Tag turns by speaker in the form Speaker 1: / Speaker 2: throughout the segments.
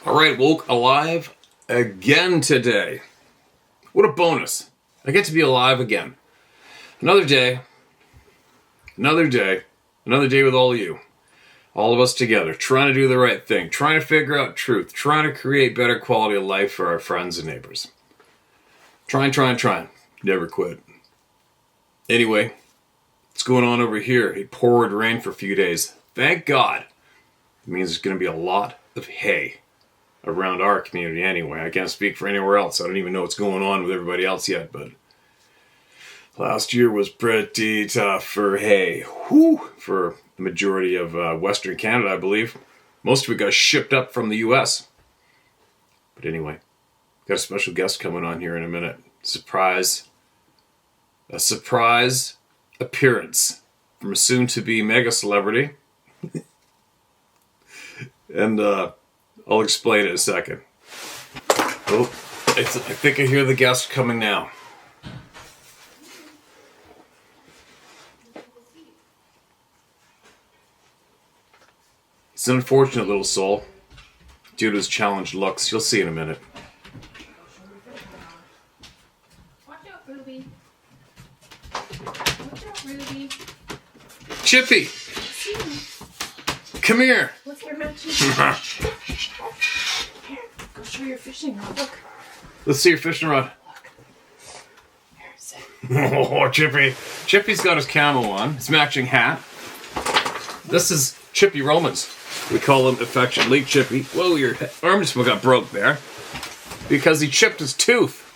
Speaker 1: Alright, woke alive again today. What a bonus. I get to be alive again. Another day with all of you. All of us together, trying to do the right thing, trying to figure out truth, trying to create better quality of life for our friends and neighbors. Trying. Never quit. Anyway, what's going on over here? It poured rain for a few days. Thank God. It means there's going to be a lot of hay around our community anyway. I can't speak for anywhere else. I don't even know what's going on with everybody else yet, but last year was pretty tough for hay. Whew, for the majority of Western Canada, I believe. Most of it got shipped up from the US. But anyway, got a special guest coming on here in a minute. A surprise appearance from a soon-to-be mega celebrity. And I'll explain in a second. Oh, I think I hear the guest coming now. He's an unfortunate little soul due to his challenged looks. You'll see in a minute.
Speaker 2: Watch out, Ruby. Watch out, Ruby.
Speaker 1: Chippy! Come here!
Speaker 2: What's your matching? Here, go show your fishing rod. Look.
Speaker 1: Let's see your fishing rod.
Speaker 2: Look. Here, sit.
Speaker 1: Oh, Chippy. Chippy's got his camo on. His matching hat. This is Chippy Romans. We call him affectionately Chippy. Whoa, your arm just got broke there. Because he chipped his tooth.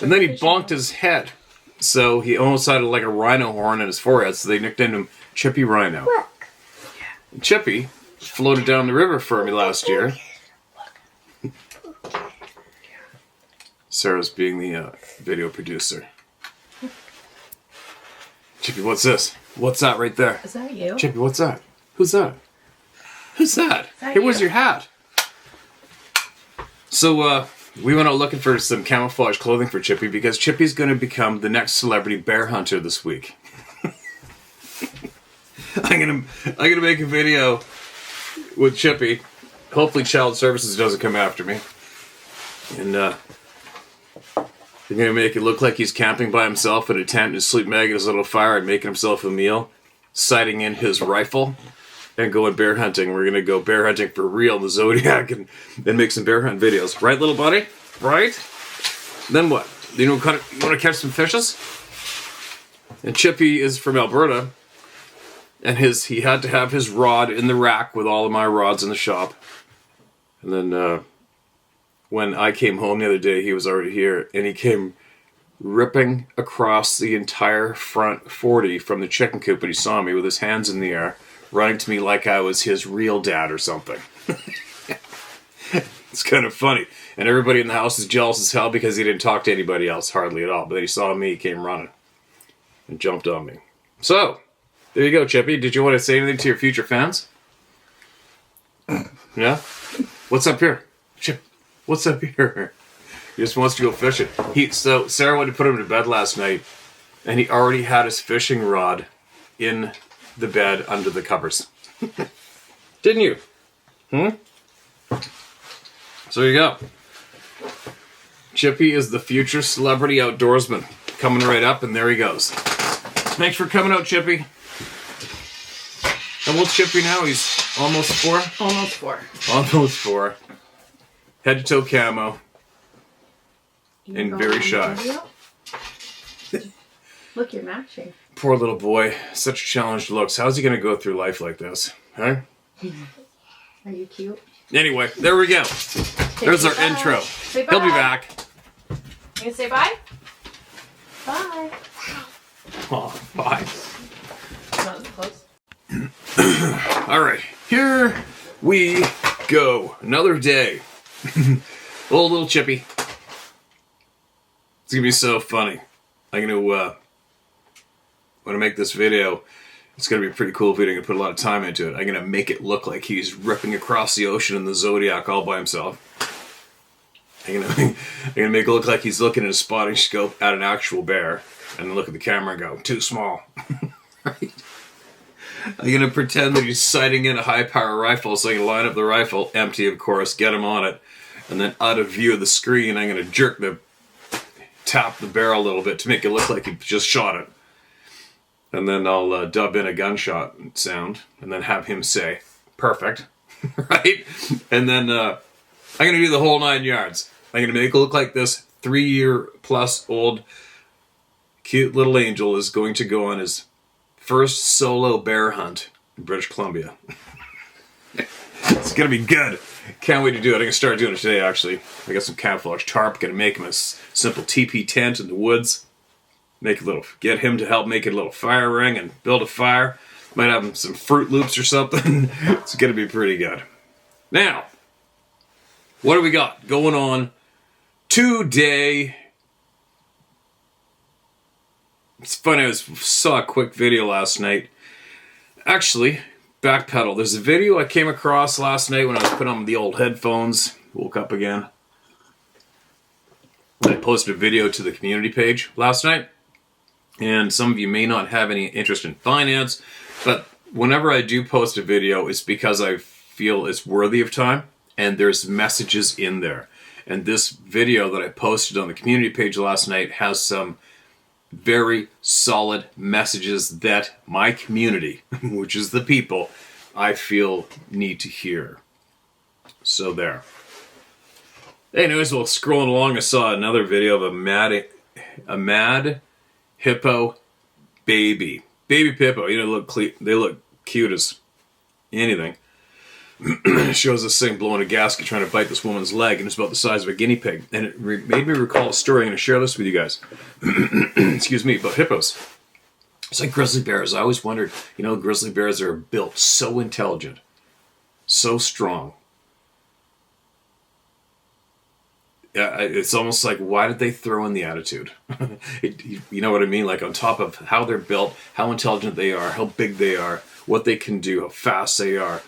Speaker 1: And then he bonked his head. So he almost had like a rhino horn in his forehead. So they nicknamed him Chippy Rhino.
Speaker 2: Look.
Speaker 1: And Chippy floated down the river for me last year. Sarah's being the video producer. Chippy, what's this? What's that right there?
Speaker 2: Is that you?
Speaker 1: Chippy, what's that? Who's that? Who's that?
Speaker 2: That
Speaker 1: Hey, where's
Speaker 2: you?
Speaker 1: your hat? So, we went out looking for some camouflage clothing for Chippy because Chippy's going to become the next celebrity bear hunter this week. I'm gonna make a video with Chippy. Hopefully Child Services doesn't come after me. And, they're gonna make it look like he's camping by himself in a tent in his sleep bag at his little fire and making himself a meal, sighting in his rifle, and going bear hunting. We're gonna go bear hunting for real in the Zodiac and make some bear hunt videos. Right, little buddy? Right? Then what? You want to catch some fishes? And Chippy is from Alberta. And he had to have his rod in the rack with all of my rods in the shop. And then when I came home the other day, he was already here. And he came ripping across the entire front 40 from the chicken coop. And he saw me with his hands in the air, running to me like I was his real dad or something. It's kind of funny. And everybody in the house is jealous as hell because he didn't talk to anybody else hardly at all. But then he saw me, he came running and jumped on me. So, there you go, Chippy. Did you want to say anything to your future fans? Yeah? What's up here? Chip, what's up here? He just wants to go fishing. So Sarah went to put him to bed last night, and he already had his fishing rod in the bed under the covers. Didn't you? So there you go. Chippy is the future celebrity outdoorsman. Coming right up, and there he goes. Thanks for coming out, Chippy. How old's Chippy now? He's almost 4?
Speaker 2: Almost 4.
Speaker 1: Almost 4. Head to toe camo.
Speaker 2: You
Speaker 1: And
Speaker 2: go
Speaker 1: very
Speaker 2: on
Speaker 1: shy.
Speaker 2: video? Look, you're matching.
Speaker 1: Poor little boy. Such challenged looks. How's he going to go through life like this? Huh?
Speaker 2: Are you cute?
Speaker 1: Anyway, there we go. There's our
Speaker 2: Bye.
Speaker 1: intro.
Speaker 2: Say bye.
Speaker 1: He'll be back.
Speaker 2: You gonna say bye? Bye.
Speaker 1: Oh, bye.
Speaker 2: Not as close.
Speaker 1: Alright, here we go. Another day. Little Chippy. It's gonna be so funny. I'm gonna when I make this video, it's gonna be a pretty cool video. I'm gonna put a lot of time into it. I'm gonna make it look like he's ripping across the ocean in the Zodiac all by himself. I'm gonna make it look like he's looking at a spotting scope at an actual bear, and then look at the camera and go, too small. Right? I'm going to pretend that he's sighting in a high-power rifle, so I can line up the rifle, empty of course, get him on it, and then out of view of the screen, I'm going to tap the barrel a little bit to make it look like he just shot it. And then I'll dub in a gunshot sound, and then have him say, "Perfect," right? And then I'm going to do the whole 9 yards. I'm going to make it look like this 3-year-plus-old cute little angel is going to go on his first solo bear hunt in British Columbia. It's going to be good. Can't wait to do it. I'm going to start doing it today, actually. I got some camouflage tarp. Going to make him a simple teepee tent in the woods. Get him to help make a little fire ring and build a fire. Might have him some Fruit Loops or something. It's going to be pretty good. Now, what do we got going on today? It's funny, I saw a quick video last night. Actually, backpedal. There's a video I came across last night when I was putting on the old headphones. Woke up again. I posted a video to the community page last night. And some of you may not have any interest in finance, but whenever I do post a video, it's because I feel it's worthy of time, and there's messages in there. And this video that I posted on the community page last night has some very solid messages that my community, which is the people, I feel need to hear. So there. Anyways, while scrolling along, I saw another video of a mad hippo baby hippo. You know, they look cute as anything. It shows this thing blowing a gasket trying to bite this woman's leg, and it's about the size of a guinea pig. And it made me recall a story. I'm going to share this with you guys. Excuse me, about hippos. It's like grizzly bears. I always wondered, grizzly bears are built so intelligent, so strong. It's almost like, why did they throw in the attitude? You know what I mean? Like, on top of how they're built, how intelligent they are, how big they are, what they can do, how fast they are.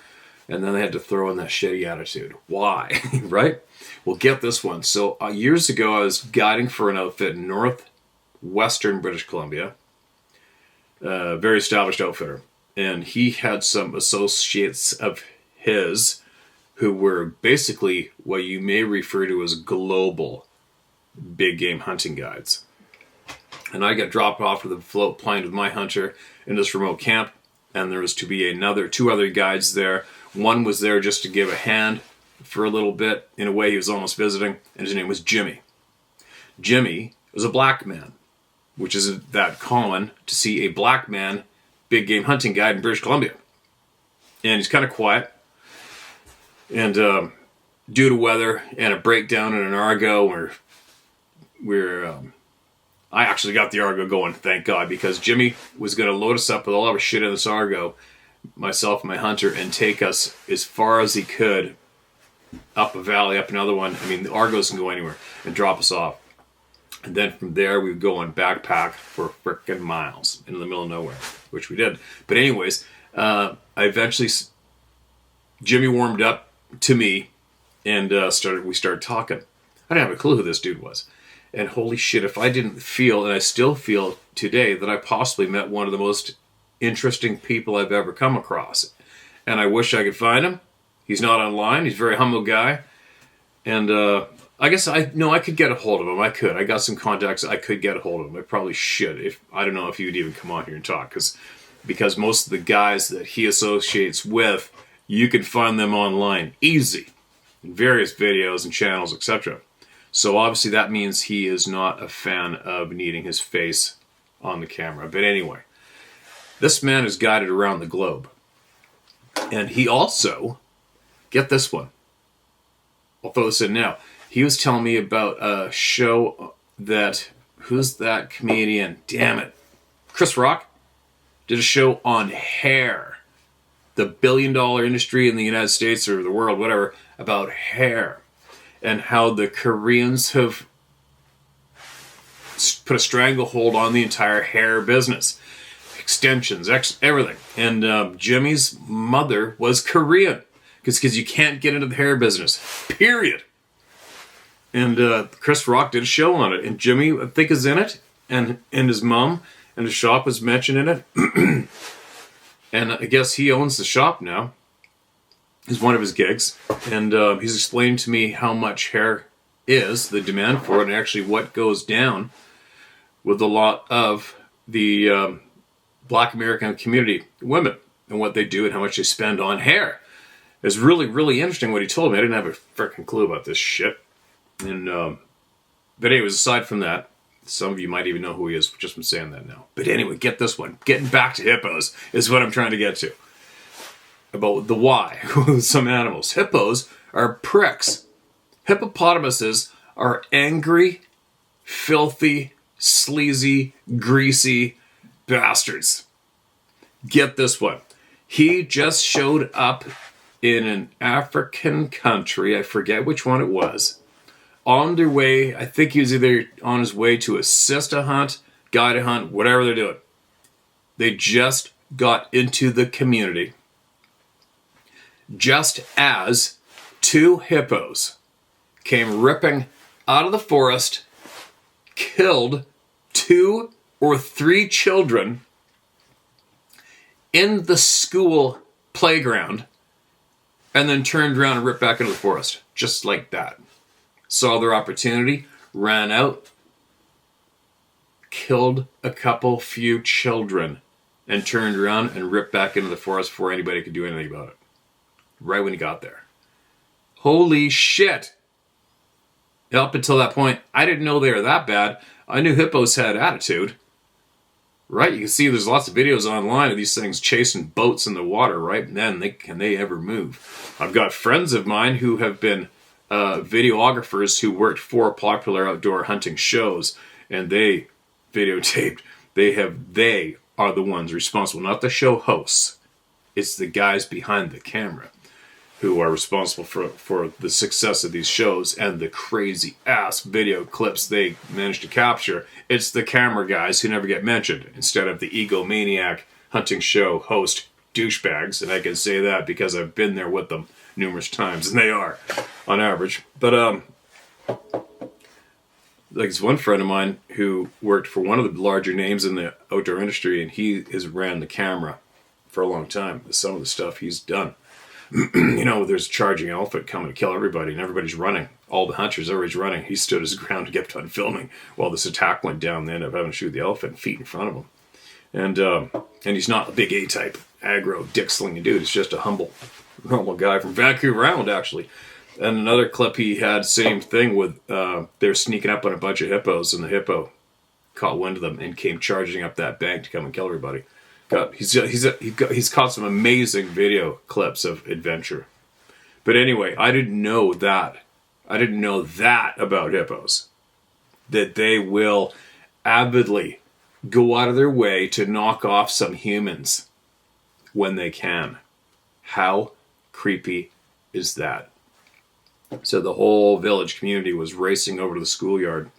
Speaker 1: And then they had to throw in that shitty attitude. Why? Right? Well, get this one. So years ago, I was guiding for an outfit in northwestern British Columbia. Very established outfitter. And he had some associates of his who were basically what you may refer to as global big game hunting guides. And I got dropped off with a float plane with my hunter in this remote camp, and there was to be two other guides there. One was there just to give a hand for a little bit. In a way, he was almost visiting, and his name was Jimmy. Jimmy was a black man, which isn't that common to see a black man big game hunting guide in British Columbia. And he's kind of quiet. And due to weather and a breakdown in an Argo, I actually got the Argo going, thank God, because Jimmy was going to load us up with all of our shit in this Argo, myself and my hunter, and take us as far as he could up a valley, up another one. I mean, the Argos can go anywhere, and drop us off. And then from there, we would go on backpack for frickin' miles in the middle of nowhere, which we did. But anyways, Jimmy warmed up to me, and we started talking. I didn't have a clue who this dude was. And holy shit, if I didn't feel, and I still feel today, that I possibly met one of the most interesting people I've ever come across. And I wish I could find him. He's not online. He's a very humble guy. And I guess I could get a hold of him. I could. I got some contacts. I could get a hold of him. I probably should. I don't know if he would even come on here and talk, because most of the guys that he associates with, you can find them online easy in various videos and channels, etc. So obviously that means he is not a fan of needing his face on the camera. But anyway, this man is guided around the globe. And he also, get this one, I'll throw this in now. He was telling me about a show that, who's that comedian? Damn it. Chris Rock did a show on hair. The billion-dollar industry in the United States or the world, whatever, about hair. And how the Koreans have put a stranglehold on the entire hair business. Extensions, everything. And Jimmy's mother was Korean. Because you can't get into the hair business. Period. And Chris Rock did a show on it. And Jimmy, I think, is in it. And his mom and his shop was mentioned in it. And I guess he owns the shop now. Is one of his gigs. And he's explained to me how much hair is, the demand for it, and actually what goes down with a lot of the Black American community women and what they do and how much they spend on hair. It's really, really interesting what he told me. I didn't have a freaking clue about this shit. And but anyways, aside from that, some of you might even know who he is just from saying that now. But anyway, get this one. Getting back to hippos is what I'm trying to get to. About the why with some animals. Hippos are pricks. Hippopotamuses are angry, filthy, sleazy, greasy bastards. Get this one. He just showed up in an African country, I forget which one it was, on their way, I think he was either on his way to assist a hunt, guide a hunt, whatever they're doing. They just got into the community just as two hippos came ripping out of the forest, killed 2 or 3 children in the school playground, and then turned around and ripped back into the forest. Just like that. Saw their opportunity, ran out, killed a few children, and turned around and ripped back into the forest before anybody could do anything about it. Right when he got there. Holy shit! Up until that point, I didn't know they were that bad. I knew hippos had attitude. Right? You can see there's lots of videos online of these things chasing boats in the water, right? Man, can they ever move? I've got friends of mine who have been videographers who worked for popular outdoor hunting shows, and they videotaped. They are the ones responsible, not the show hosts. It's the guys behind the camera who are responsible for the success of these shows and the crazy ass video clips they manage to capture. It's the camera guys who never get mentioned instead of the egomaniac hunting show host douchebags. And I can say that because I've been there with them numerous times, and they are on average. But like this one friend of mine who worked for one of the larger names in the outdoor industry, and he has ran the camera for a long time. Some of the stuff he's done. You know, there's a charging elephant coming to kill everybody, and everybody's running. All the hunters, everybody's running. He stood his ground to get on filming while this attack went down. They ended up having to shoot the elephant feet in front of him. And he's not a big A-type aggro dick-slinging dude. He's just a humble, normal guy from Vancouver Island, actually. And another clip he had, same thing with, they were sneaking up on a bunch of hippos, and the hippo caught wind of them and came charging up that bank to come and kill everybody. He's caught some amazing video clips of adventure. But anyway, I didn't know that. I didn't know that about hippos. That they will avidly go out of their way to knock off some humans when they can. How creepy is that? So the whole village community was racing over to the schoolyard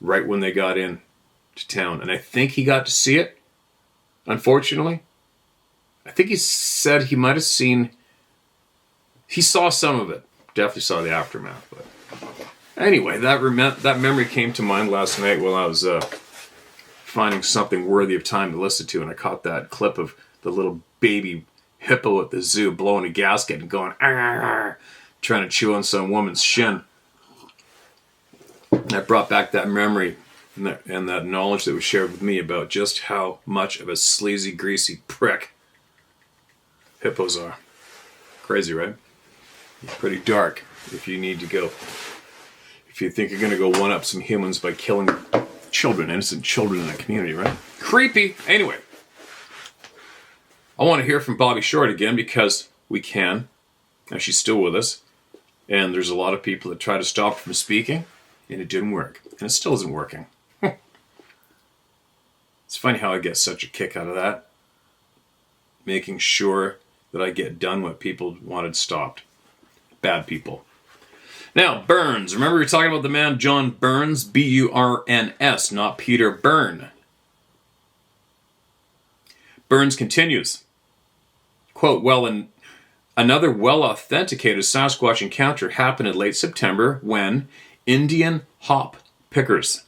Speaker 1: right when they got in to town. And I think he got to see it. Unfortunately, I think he said he might have he saw some of it. Definitely saw the aftermath. But anyway, that memory came to mind last night while I was finding something worthy of time to listen to, and I caught that clip of the little baby hippo at the zoo blowing a gasket and going, "Arr!" trying to chew on some woman's shin. And that brought back that memory. And that knowledge that was shared with me about just how much of a sleazy, greasy prick hippos are. Crazy, right? Pretty dark if you need to go. If you think you're going to go one-up some humans by killing children, innocent children in the community, right? Creepy. Anyway, I want to hear from Bobby Short again because we can. Now she's still with us. And there's a lot of people that try to stop her from speaking, and it didn't work. And it still isn't working. It's funny how I get such a kick out of that. Making sure that I get done what people wanted stopped. Bad people. Now, Burns. Remember we were talking about the man John Burns? B-U-R-N-S, not Peter Byrne. Burns continues. Quote, another well-authenticated Sasquatch encounter happened in late September when Indian hop pickers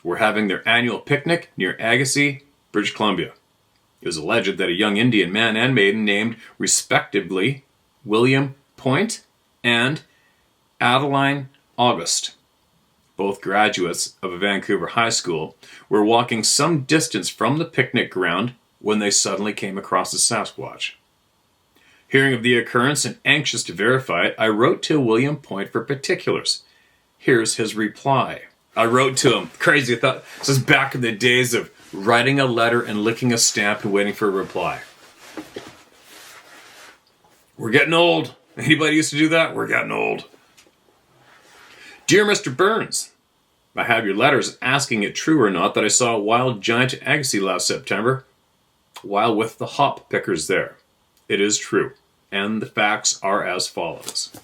Speaker 1: were having their annual picnic near Agassiz, British Columbia. It was alleged that a young Indian man and maiden named, respectively, William Point and Adeline August, both graduates of a Vancouver high school, were walking some distance from the picnic ground when they suddenly came across a Sasquatch. Hearing of the occurrence and anxious to verify it, I wrote to William Point for particulars. Here's his reply. I wrote to him. Crazy, I thought this was back in the days of writing a letter and licking a stamp and waiting for a reply. We're getting old. Anybody used to do that? We're getting old. Dear Mr. Burns, I have your letters asking it true or not that I saw a wild giant at Agassiz last September while with the hop pickers there. It is true, and the facts are as follows.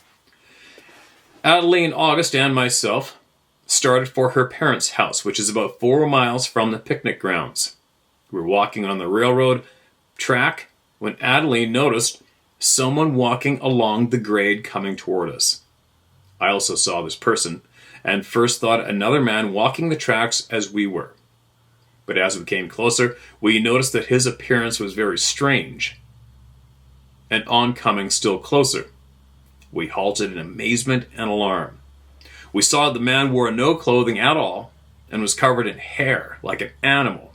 Speaker 1: Adeline August and myself started for her parents' house, which is about 4 miles from the picnic grounds. We were walking on the railroad track when Adeline noticed someone walking along the grade coming toward us. I also saw this person, and first thought another man walking the tracks as we were. But as we came closer, we noticed that his appearance was very strange. And on coming still closer, we halted in amazement and alarm. We saw the man wore no clothing at all and was covered in hair like an animal.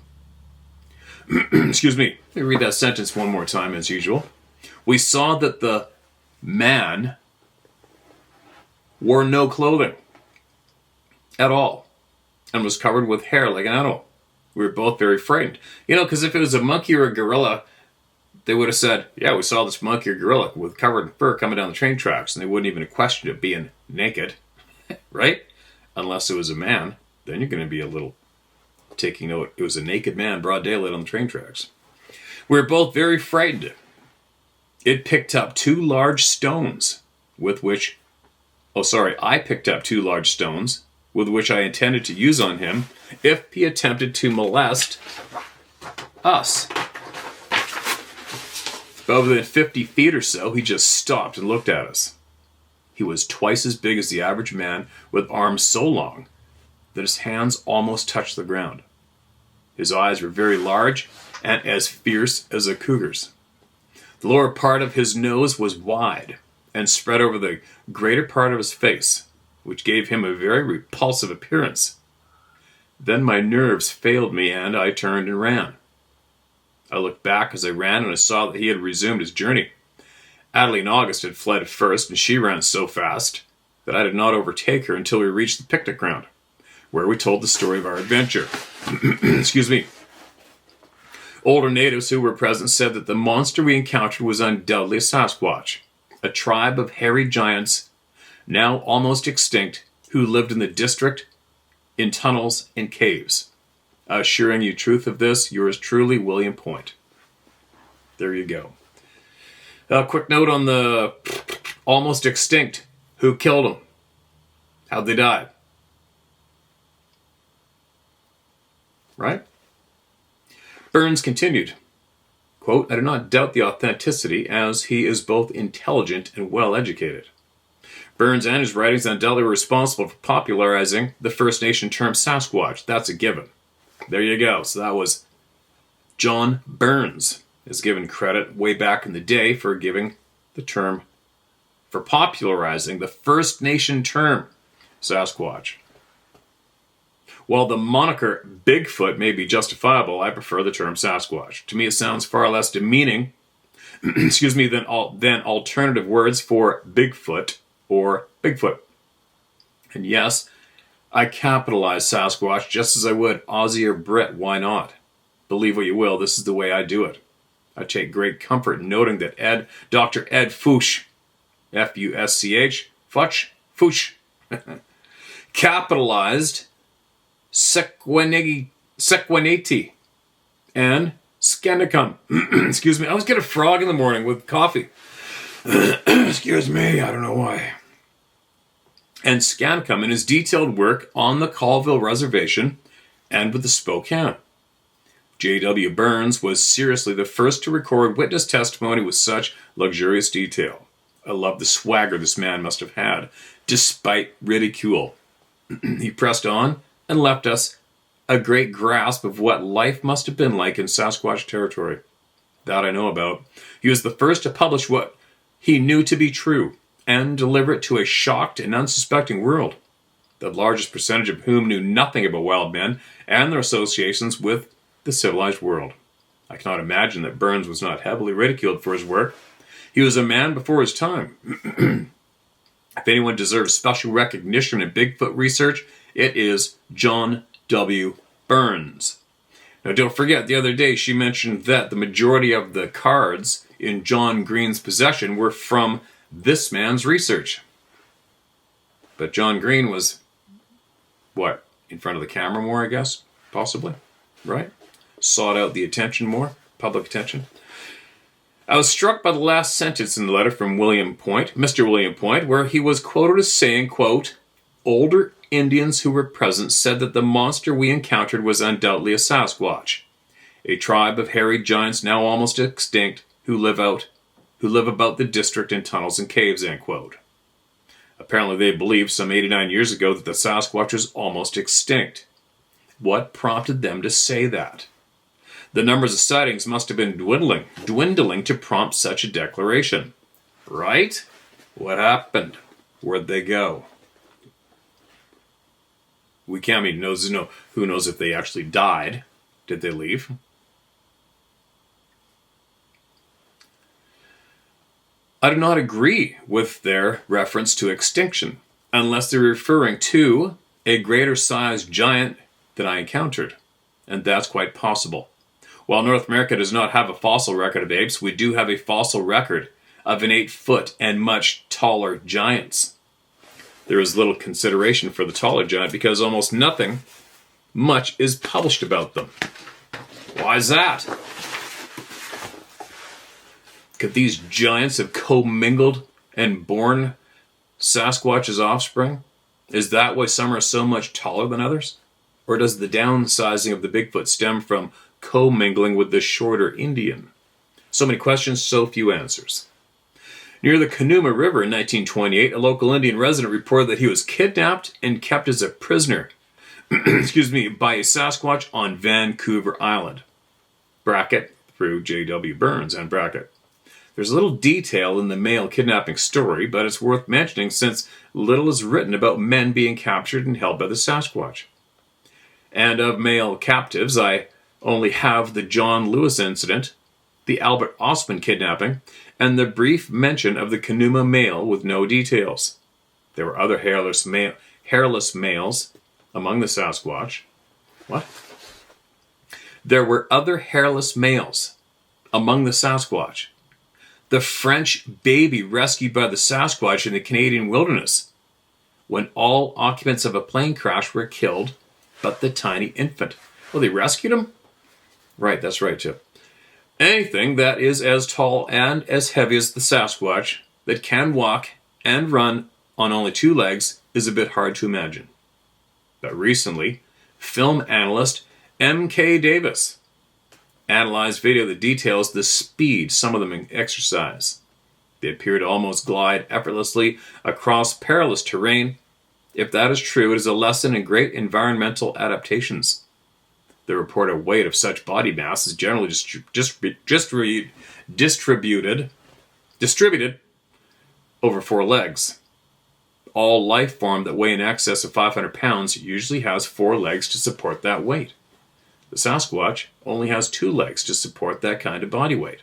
Speaker 1: Excuse me, let me read that sentence one more time as usual. We saw that the man wore no clothing at all and was covered with hair like an animal. We were both very frightened. You know, because if it was a monkey or a gorilla, they would have said, yeah, we saw this monkey or gorilla with covered in fur coming down the train tracks, and they wouldn't even have questioned it being naked, right? Unless it was a man, then you're going to be a little taking note. It was a naked man, broad daylight on the train tracks. We were both very frightened. It picked up 2 large stones with which I picked up 2 large stones with which I intended to use on him if he attempted to molest us. About within 50 feet or so, he just stopped and looked at us. He was twice as big as the average man, with arms so long that his hands almost touched the ground. His eyes were very large and as fierce as a cougar's. The lower part of his nose was wide and spread over the greater part of his face, which gave him a very repulsive appearance. Then my nerves failed me and I turned and ran. I looked back as I ran and I saw that he had resumed his journey. Adeline August had fled first and she ran so fast that I did not overtake her until we reached the picnic ground, where we told the story of our adventure. Excuse me. Older natives who were present said that the monster we encountered was undoubtedly a Sasquatch, a tribe of hairy giants, now almost extinct, who lived in the district, in tunnels and caves. Assuring you truth of this, yours truly, William Point. There you go. A quick note on the almost extinct. Who killed them? How'd they die? Right? Burns continued, quote, I do not doubt the authenticity, as he is both intelligent and well-educated. Burns and his writings undoubtedly were responsible for popularizing the First Nation term Sasquatch. That's a given. There you go. So that was John Burns, is given credit way back in the day for giving the term, for popularizing the First Nation term Sasquatch. While the moniker Bigfoot may be justifiable, I prefer the term Sasquatch. To me, it sounds far less demeaning than alternative words for Bigfoot or Bigfoot. And yes, I capitalize Sasquatch just as I would Aussie or Brit. Why not? Believe what you will, this is the way I do it. I take great comfort in noting that Dr. Ed Fuchs, F-U-S-C-H, Fuchs, capitalized Sequaneti and Scanicum. Excuse me, I always get a frog in the morning with coffee. Excuse me, I don't know why. And Scanicum in his detailed work on the Colville Reservation and with the Spokane. J.W. Burns was seriously the first to record witness testimony with such luxurious detail. I love the swagger this man must have had, despite ridicule. He pressed on and left us a great grasp of what life must have been like in Sasquatch territory. That I know about. He was the first to publish what he knew to be true and deliver it to a shocked and unsuspecting world, the largest percentage of whom knew nothing about wild men and their associations with the civilized world. I cannot imagine that Burns was not heavily ridiculed for his work. He was a man before his time. If anyone deserves special recognition in Bigfoot research, it is John W. Burns. Now, don't forget, the other day she mentioned that the majority of the cards in John Green's possession were from this man's research. But John Green was, what, in front of the camera more, I guess? Possibly, right? Sought out the attention more, public attention. I was struck by the last sentence in the letter from Mr. William Point, where he was quoted as saying, quote, older Indians who were present said that the monster we encountered was undoubtedly a Sasquatch, a tribe of hairy giants now almost extinct who live about the district in tunnels and caves, end quote. Apparently they believed some 89 years ago that the Sasquatch was almost extinct. What prompted them to say that? The numbers of sightings must have been dwindling to prompt such a declaration. Right? What happened? Where'd they go? We can't even know. Who knows if they actually died? Did they leave? I do not agree with their reference to extinction, unless they're referring to a greater sized giant than I encountered, and that's quite possible. While North America does not have a fossil record of apes, we do have a fossil record of an 8-foot and much taller giants. There is little consideration for the taller giant because almost nothing much is published about them. Why is that? Could these giants have commingled and born Sasquatch's offspring? Is that why some are so much taller than others? Or does the downsizing of the Bigfoot stem from commingling with the shorter Indian? So many questions, so few answers. Near the Canooma River in 1928, a local Indian resident reported that he was kidnapped and kept as a prisoner by a Sasquatch on Vancouver Island. Bracket, through J.W. Burns, and bracket. There's a little detail in the male kidnapping story, but it's worth mentioning since little is written about men being captured and held by the Sasquatch. And of male captives, I only have the John Lewis incident, the Albert Ostman kidnapping, and the brief mention of the Canooma male with no details. There were other hairless males among the Sasquatch. What? There were other hairless males among the Sasquatch. The French baby rescued by the Sasquatch in the Canadian wilderness, when all occupants of a plane crash were killed, but the tiny infant. Well, they rescued him? Right, that's right, too. Anything that is as tall and as heavy as the Sasquatch, that can walk and run on only 2 legs, is a bit hard to imagine. But recently, film analyst M.K. Davis analyzed video that details the speed some of them exercise. They appear to almost glide effortlessly across perilous terrain. If that is true, it is a lesson in great environmental adaptations. The reported weight of such body mass is generally distributed over 4 legs. All life form that weigh in excess of 500 pounds usually has 4 legs to support that weight. The Sasquatch only has 2 legs to support that kind of body weight.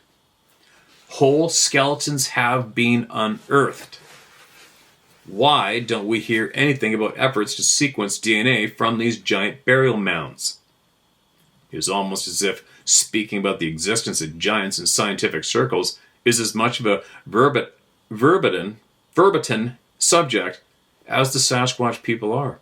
Speaker 1: Whole skeletons have been unearthed. Why don't we hear anything about efforts to sequence DNA from these giant burial mounds? It is almost as if speaking about the existence of giants in scientific circles is as much of a verbatim subject as the Sasquatch people are.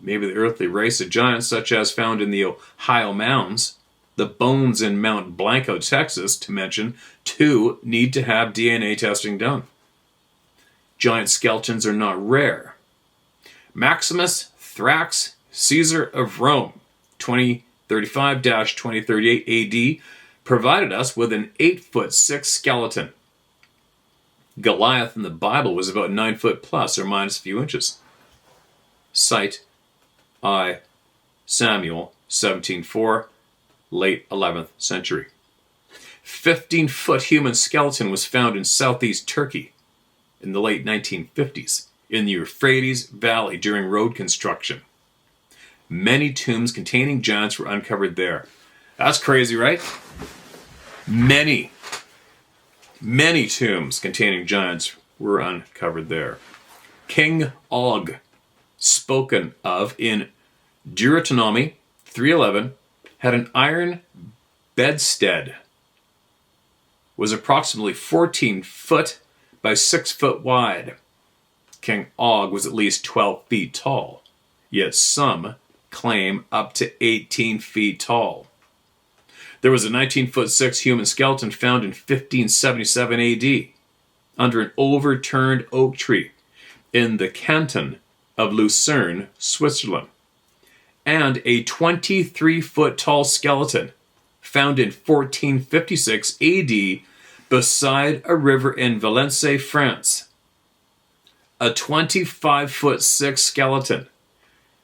Speaker 1: Maybe the earthly race of giants such as found in the Ohio Mounds, the bones in Mount Blanco, Texas, to mention 2, need to have DNA testing done. Giant skeletons are not rare. Maximus Thrax, Caesar of Rome, 2035-2038 AD, provided us with an 8'6" skeleton. Goliath in the Bible was about 9 foot plus or minus a few inches. Cite I. Samuel 17:4, late 11th century. 15-foot human skeleton was found in southeast Turkey in the late 1950s in the Euphrates Valley during road construction. Many tombs containing giants were uncovered there. That's crazy, right? Many tombs containing giants were uncovered there. King Og, spoken of in Deuteronomy 3:11, had an iron bedstead, was approximately 14 foot by 6 foot wide. King Og was at least 12 feet tall, yet some claim up to 18 feet tall. There was a 19-foot-6 human skeleton found in 1577 AD under an overturned oak tree in the canton of Lucerne, Switzerland, and a 23-foot-tall skeleton found in 1456 AD beside a river in Valence, France. A 25-foot-6 skeleton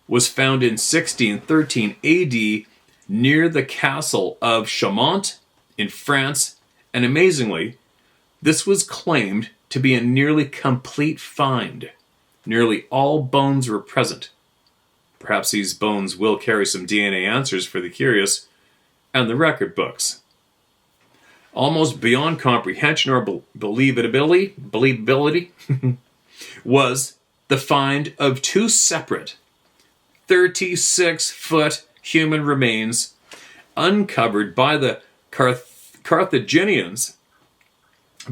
Speaker 1: was found in 1613 AD near the castle of Chaumont in France, and amazingly, this was claimed to be a nearly complete find. Nearly all bones were present. Perhaps these bones will carry some DNA answers for the curious and the record books. Almost beyond comprehension or believability was the find of two separate 36-foot human remains uncovered by the Carthaginians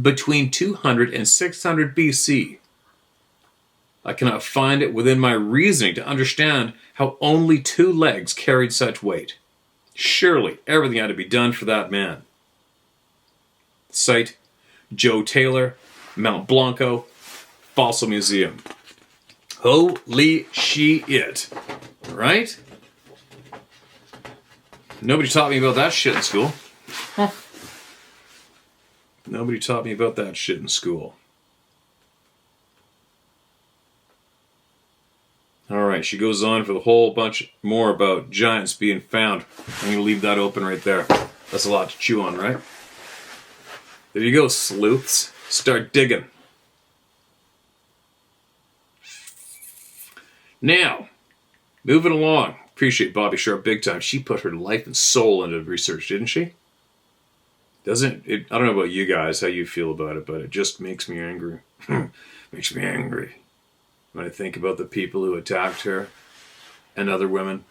Speaker 1: between 200 and 600 BC. I cannot find it within my reasoning to understand how only two legs carried such weight. Surely everything had to be done for that man. Site: Joe Taylor, Mount Blanco, Fossil Museum. Holy shit. Right? Nobody taught me about that shit in school. Nobody taught me about that shit in school. Alright, she goes on for the whole bunch more about giants being found. I'm going to leave that open right there. That's a lot to chew on, right? There you go, sleuths. Start digging. Now, moving along. Appreciate Bobby Sharp big time. She put her life and soul into the research, didn't she? Doesn't it? I don't know about you guys, how you feel about it, but it just makes me angry. Makes me angry when I think about the people who attacked her and other women.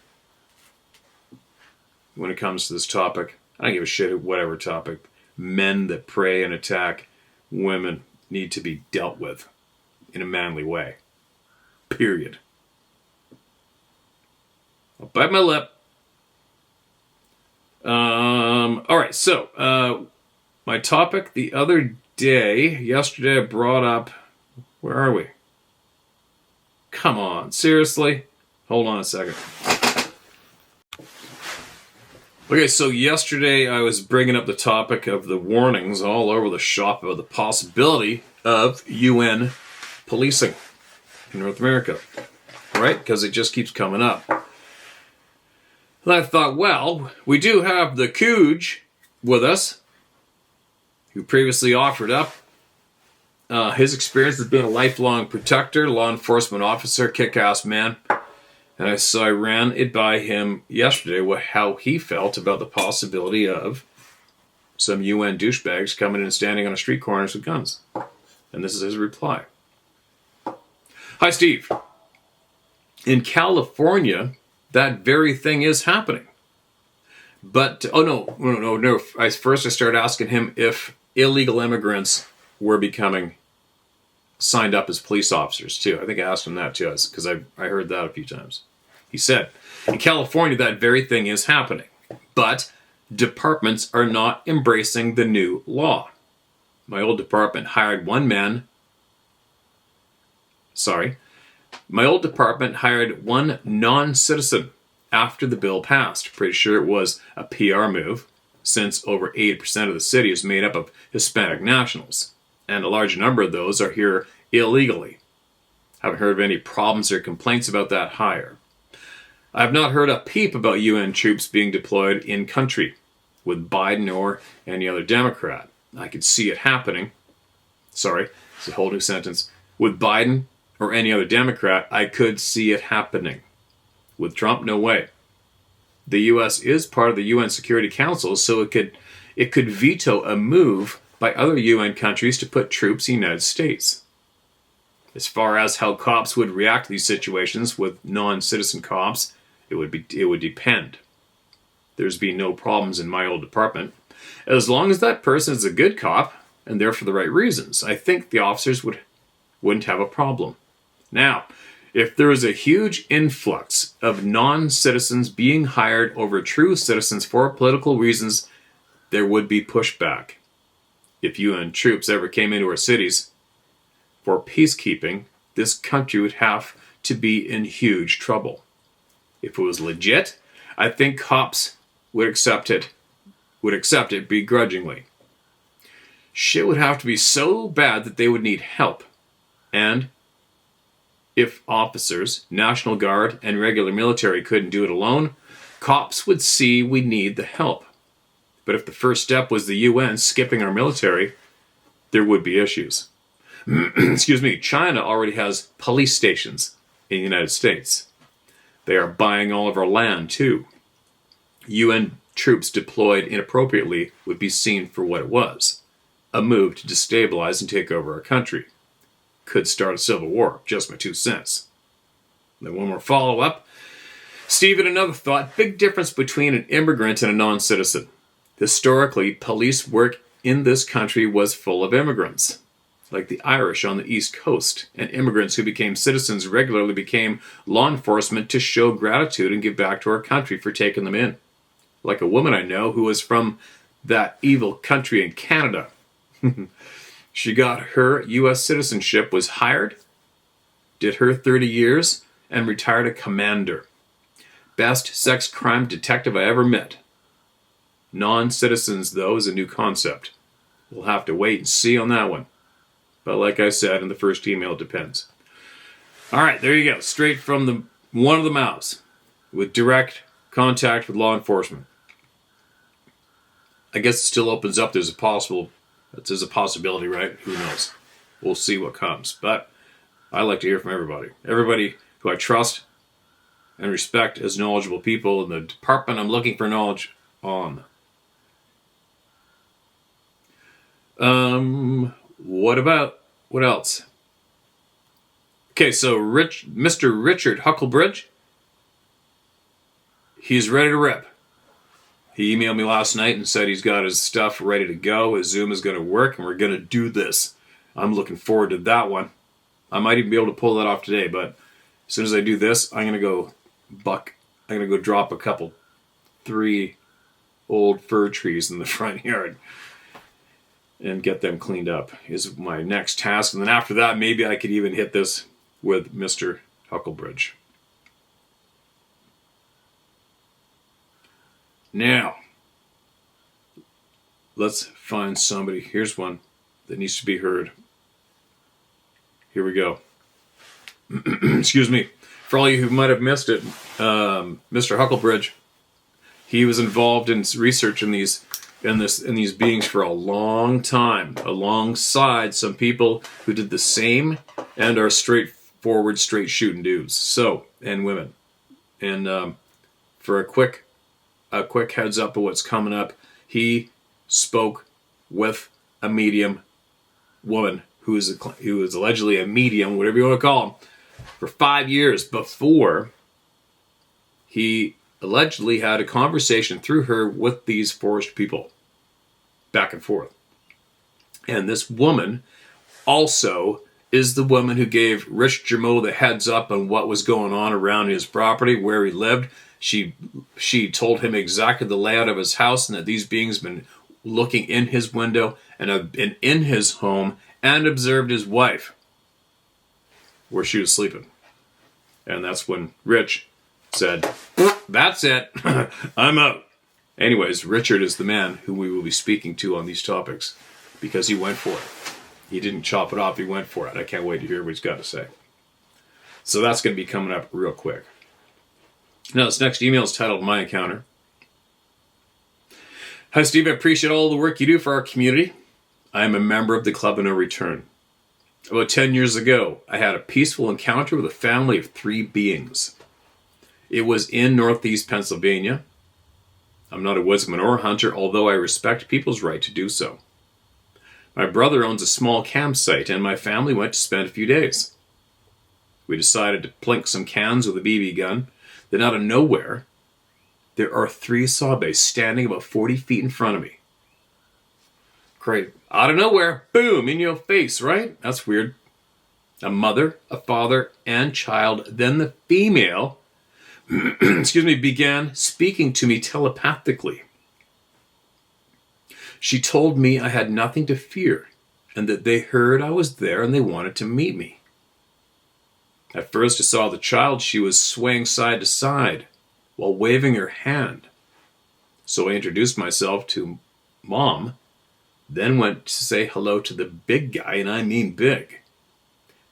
Speaker 1: When it comes to this topic, I don't give a shit whatever topic. Men that prey and attack women need to be dealt with in a manly way. Period. I'll bite my lip. Alright, so, my topic the other day, yesterday I brought up, where are we? Come on, seriously? Hold on a second. Okay, so yesterday I was bringing up the topic of the warnings all over the shop about the possibility of UN policing in North America, right? Because it just keeps coming up. And I thought, well, we do have the Cooge with us, who previously offered up his experience as being a lifelong protector, law enforcement officer, kick-ass man. And so I ran it by him yesterday how he felt about the possibility of some UN douchebags coming in and standing on a street corners with guns. And this is his reply. Hi, Steve. In California, that very thing is happening. But, no. First I started asking him if illegal immigrants were becoming signed up as police officers, too. I think I asked him that, too, because I heard that a few times. He said, in California, that very thing is happening. But departments are not embracing the new law. My old department hired one non-citizen after the bill passed. Pretty sure it was a PR move, since over 80% of the city is made up of Hispanic nationals, and a large number of those are here illegally. Haven't heard of any problems or complaints about that hire. I have not heard a peep about UN troops being deployed in country. with Biden or any other Democrat. I could see it happening. Sorry, it's a whole new sentence. With Biden or any other Democrat, I could see it happening. With Trump, no way. The U.S. is part of the UN Security Council, so it could veto a move by other UN countries to put troops in the United States. As far as how cops would react to these situations with non-citizen cops, it would depend. There's been no problems in my old department. As long as that person is a good cop and there for the right reasons, I think the officers wouldn't have a problem. Now, if there is a huge influx of non-citizens being hired over true citizens for political reasons, there would be pushback. If UN troops ever came into our cities for peacekeeping, this country would have to be in huge trouble. If it was legit, I think cops would accept it begrudgingly. Shit would have to be so bad that they would need help. And if officers, National Guard, and regular military couldn't do it alone, cops would see we need the help. But if the first step was the UN skipping our military, there would be issues. Excuse me, China already has police stations in the United States. They are buying all of our land, too. UN troops deployed inappropriately would be seen for what it was, a move to destabilize and take over our country. Could start a civil war, just my 2 cents. Then one more follow-up. Stephen, another thought, big difference between an immigrant and a non-citizen. Historically, police work in this country was full of immigrants, like the Irish on the East Coast, and immigrants who became citizens regularly became law enforcement to show gratitude and give back to our country for taking them in. Like a woman I know who was from that evil country in Canada. She got her U.S. citizenship, was hired, did her 30 years, and retired a commander. Best sex crime detective I ever met. Non-citizens, though, is a new concept. We'll have to wait and see on that one. But like I said in the first email, it depends. All right, there you go. Straight from one of the mouths, with direct contact with law enforcement. I guess it still opens up. There's a possibility, right? Who knows? We'll see what comes. But I like to hear from everybody. Everybody who I trust and respect as knowledgeable people in the department I'm looking for knowledge on. What else? Okay, so Mr. Richard Hucklebridge, he's ready to rip. He emailed me last night and said he's got his stuff ready to go. His Zoom is going to work, and we're going to do this. I'm looking forward to that one. I might even be able to pull that off today, but as soon as I do this, I'm going to go drop 3 old fir trees in the front yard and get them cleaned up is my next task. And then after that, maybe I could even hit this with Mr. Hucklebridge. Now, let's find somebody. Here's one that needs to be heard. Here we go. Excuse me. For all you who might have missed it, Mr. Hucklebridge, he was involved in research in these beings for a long time, alongside some people who did the same and are straightforward, straight shooting dudes. So, and women. And for a quick heads up of what's coming up, he spoke with a medium woman who is allegedly a medium, whatever you want to call him, for 5 years before he allegedly had a conversation through her with these forest people, back and forth. And this woman also is the woman who gave Rich Germeau the heads up on what was going on around his property, where he lived. She told him exactly the layout of his house, and that these beings have been looking in his window and have been in his home and observed his wife where she was sleeping. And that's when Rich said, "That's it. I'm out." Anyways, Richard is the man who we will be speaking to on these topics because he went for it. He didn't chop it off. He went for it. I can't wait to hear what he's got to say. So that's going to be coming up real quick. Now, this next email is titled My Encounter. Hi, Steve. I appreciate all the work you do for our community. I am a member of the Club of No Return. About 10 years ago, I had a peaceful encounter with a family of 3 beings. It was in Northeast Pennsylvania. I'm not a woodsman or a hunter, although I respect people's right to do so. My brother owns a small campsite, and my family went to spend a few days. We decided to plink some cans with a BB gun. Then out of nowhere, there are 3 sawbays standing about 40 feet in front of me. Great. Out of nowhere, boom, in your face, right? That's weird. A mother, a father, and child. Then the female, began speaking to me telepathically. She told me I had nothing to fear and that they heard I was there and they wanted to meet me. At first I saw the child. She was swaying side to side while waving her hand. So I introduced myself to Mom, then went to say hello to the big guy, and I mean big.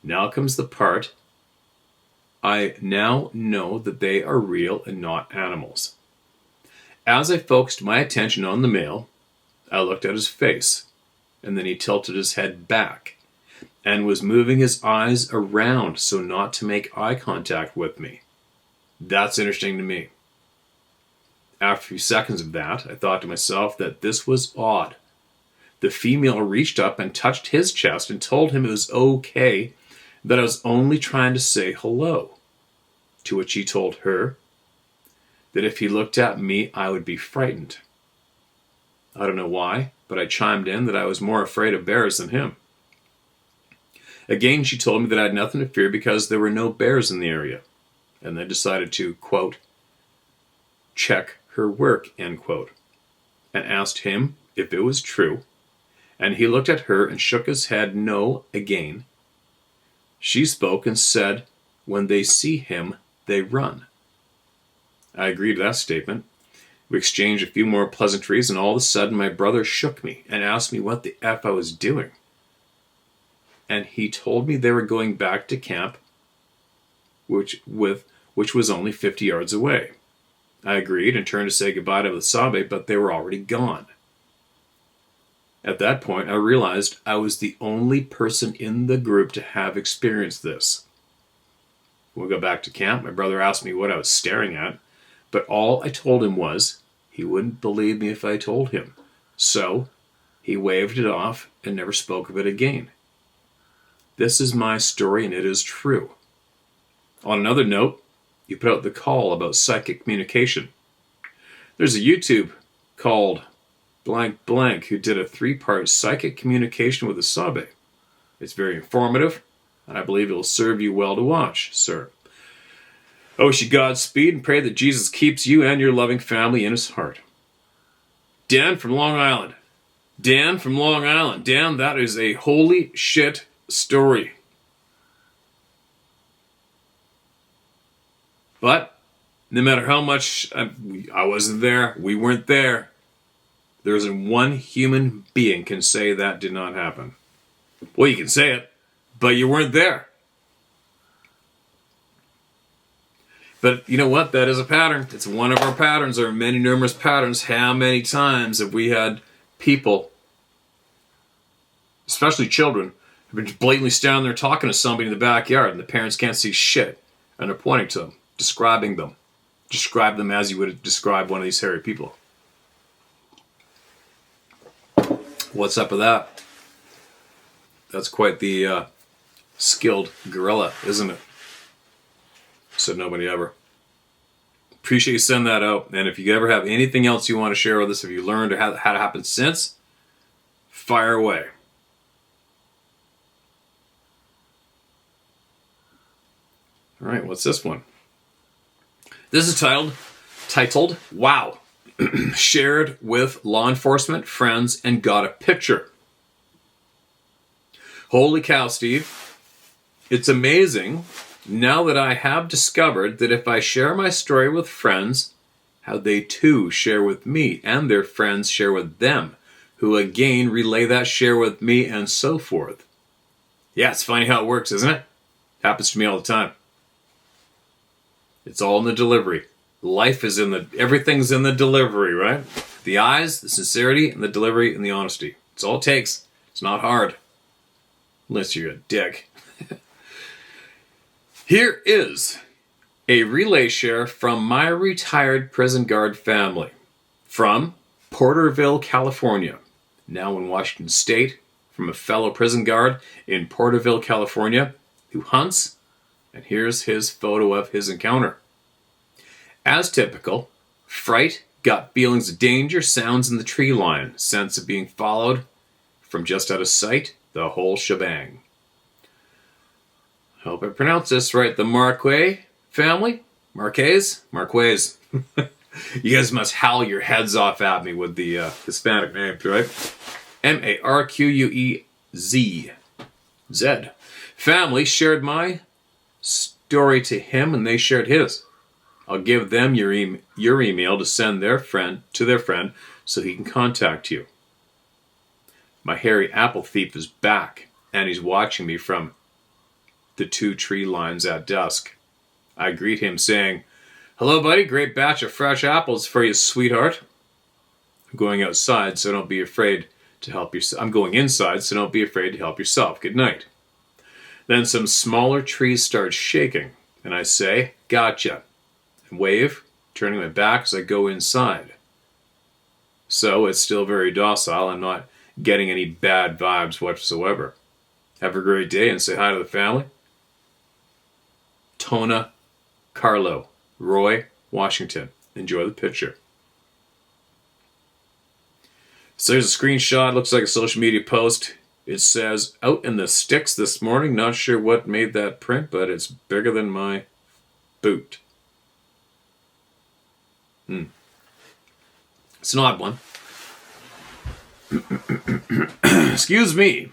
Speaker 1: Now comes the part. I now know that they are real and not animals. As I focused my attention on the male, I looked at his face, and then he tilted his head back and was moving his eyes around so not to make eye contact with me. That's interesting to me. After a few seconds of that, I thought to myself that this was odd. The female reached up and touched his chest and told him it was okay, that I was only trying to say hello. To which he told her that if he looked at me, I would be frightened. I don't know why, but I chimed in that I was more afraid of bears than him. Again, she told me that I had nothing to fear because there were no bears in the area, and then decided to, quote, check her work, end quote, and asked him if it was true, and he looked at her and shook his head no again. She spoke and said, when they see him, they run. I agreed to that statement. We exchanged a few more pleasantries, and all of a sudden my brother shook me and asked me what the F I was doing. And he told me they were going back to camp, which was only 50 yards away. I agreed and turned to say goodbye to the Sabe, but they were already gone. At that point, I realized I was the only person in the group to have experienced this. When we got back to camp, my brother asked me what I was staring at, but all I told him was he wouldn't believe me if I told him. So he waved it off and never spoke of it again. This is my story, and it is true. On another note, you put out the call about psychic communication. There's a YouTube called blank blank who did a 3-part psychic communication with a Sabe. It's very informative, and I believe it will serve you well to watch, sir. I wish you Godspeed and pray that Jesus keeps you and your loving family in his heart. Dan from Long Island. Dan from Long Island. Dan, that is a holy shit story. But no matter how much I wasn't there, we weren't there, there isn't one human being can say that did not happen. Well, you can say it, but you weren't there. But you know what? That is a pattern. It's one of our patterns. There are many numerous patterns. How many times have we had people, especially children, who've been blatantly standing there talking to somebody in the backyard and the parents can't see shit and they're pointing to them, describing them. Describe them as you would describe one of these hairy people. What's up with that? That's quite the skilled gorilla, isn't it? Said nobody ever. Appreciate you sending that out. And if you ever have anything else you want to share with us, if you learned or had it happen since, fire away. All right, what's this one? This is titled Wow. Shared with law enforcement, friends, and got a picture. Holy cow, Steve. It's amazing now that I have discovered that if I share my story with friends, how they too share with me, and their friends share with them, who again relay that share with me, and so forth. Yeah, it's funny how it works, isn't it? Happens to me all the time. It's all in the delivery. Life is everything's in the delivery, right? The eyes, the sincerity, and the delivery, and the honesty. It's all it takes. It's not hard. Unless you're a dick. Here is a relay share from my retired prison guard family. From Porterville, California. Now in Washington State. From a fellow prison guard in Porterville, California, who hunts, and here's his photo of his encounter. As typical, fright, gut feelings of danger, sounds in the tree line, sense of being followed from just out of sight, the whole shebang. Hope I pronounced this right. The Marquez family? Marquez? You guys must howl your heads off at me with the Hispanic names, right? Marquez. Family shared my story to him and they shared his. I'll give them your email to send their friend so he can contact you. My hairy apple thief is back and he's watching me from the 2 tree lines at dusk. I greet him saying, "Hello, buddy. Great batch of fresh apples for you, sweetheart. I'm going inside, so don't be afraid to help yourself. Good night." Then some smaller trees start shaking, and I say, "Gotcha," and wave, turning my back as I go inside. So it's still very docile. I'm not getting any bad vibes whatsoever. Have a great day and say hi to the family. Tona Carlo, Roy, Washington. Enjoy the picture. So there's a screenshot. Looks like a social media post. It says, "Out in the sticks this morning. Not sure what made that print, but it's bigger than my boot." It's an odd one. Excuse me.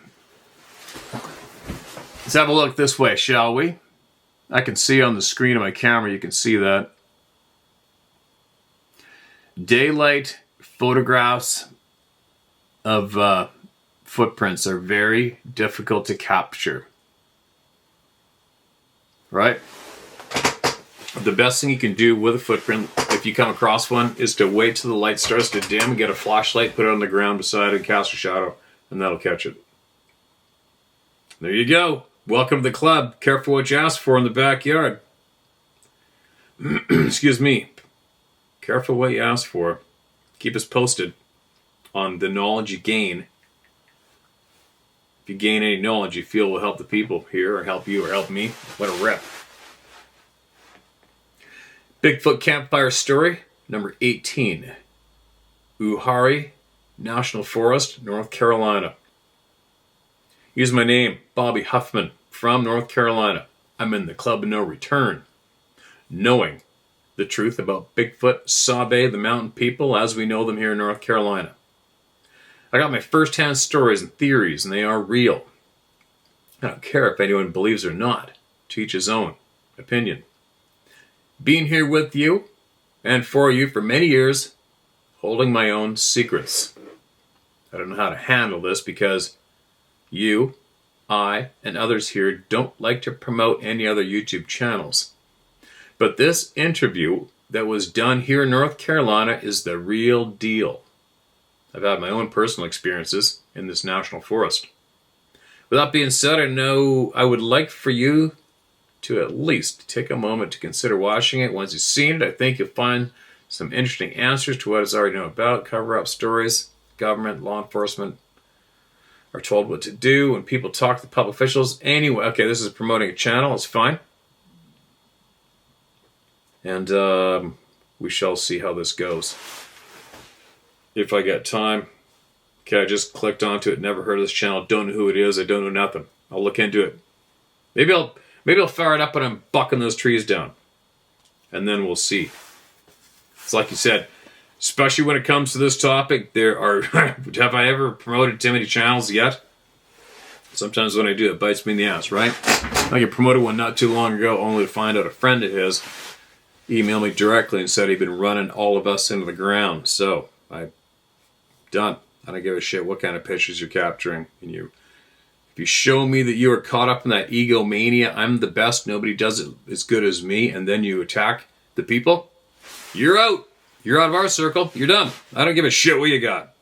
Speaker 1: Let's have a look this way, shall we? I can see on the screen of my camera, you can see that. Daylight photographs of footprints are very difficult to capture. Right? The best thing you can do with a footprint, if you come across one, is to wait till the light starts to dim and get a flashlight, put it on the ground beside it, cast a shadow, and that'll catch it. There you go. Welcome to the club. Careful what you ask for in the backyard. Excuse me. Careful what you ask for. Keep us posted on the knowledge you gain. If you gain any knowledge you feel will help the people here, or help you, or help me, what a rip. Bigfoot Campfire Story, number 18. Uhari National Forest, North Carolina. Use my name, Bobby Huffman, from North Carolina. I'm in the Club of No Return. Knowing the truth about Bigfoot, Sabe, the mountain people, as we know them here in North Carolina. I got my first-hand stories and theories, and they are real. I don't care if anyone believes or not. To each his own opinion. Being here with you and for you for many years, holding my own secrets. I don't know how to handle this because you, I, and others here don't like to promote any other YouTube channels. But this interview that was done here in North Carolina is the real deal. I've had my own personal experiences in this national forest. With that being said, I would like for you to at least take a moment to consider watching it. Once you've seen it, I think you'll find some interesting answers to what is already known about cover-up stories. Government, law enforcement are told what to do when people talk to public officials. Anyway, okay, this is promoting a channel. It's fine. And we shall see how this goes. If I get time. Okay, I just clicked onto it. Never heard of this channel. Don't know who it is. I don't know nothing. I'll look into it. Maybe I'll fire it up when I'm bucking those trees down. And then we'll see. It's like you said, especially when it comes to this topic, there are... have I ever promoted too many channels yet? Sometimes when I do, it bites me in the ass, right? I promoted one not too long ago, only to find out a friend of his emailed me directly and said he'd been running all of us into the ground. So, done. I don't give a shit what kind of pictures you're capturing. And if you show me that you are caught up in that egomania, I'm the best, nobody does it as good as me, and then you attack the people, you're out. You're out of our circle. You're done. I don't give a shit what you got.